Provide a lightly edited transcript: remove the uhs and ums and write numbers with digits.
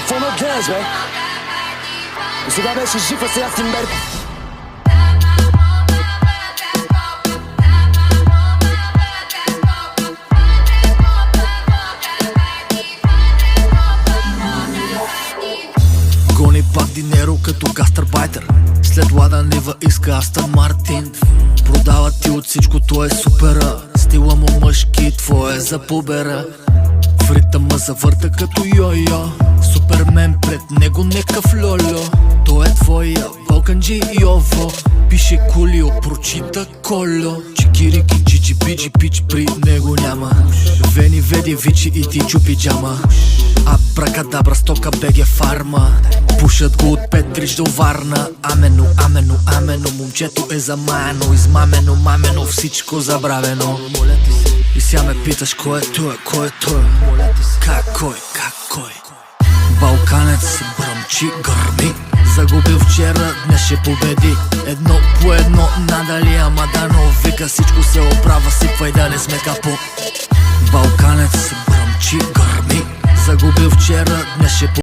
Какво ме гледаш, бе? И сега беше жив, а сега си мертв. Гони пак динеро като гастарбайтер. След Лада Нива иска Астън Мартин. Продава ти от всичко, то е супера. Стила му мъжки, твое за побера. В ритъма завърта като йо-йо. Супермен пред него некъв льольо. Той е твоя Балканджи Йово. Пише Кулио, прочита Коло. Чикирики, чичи, бичи, пич при него няма. Вени, веди, вичи и ти чупи джама. Абракадабра, стока, беге фарма. Пушат го от Петрич до Варна. Амено, амено, амено. Момчето е замаяно, измамено, мамено, всичко забравено. И сега ме питаш кой е той, кой е той? Как кой? Балканец бръмчи, гърми. Загубил вчера, днес ще победи. Едно по едно, надали ама дано. Вика всичко се оправя, сипвай да не сме капо. Балканец бръмчи, гърми. Загубил вчера, днес ще победи.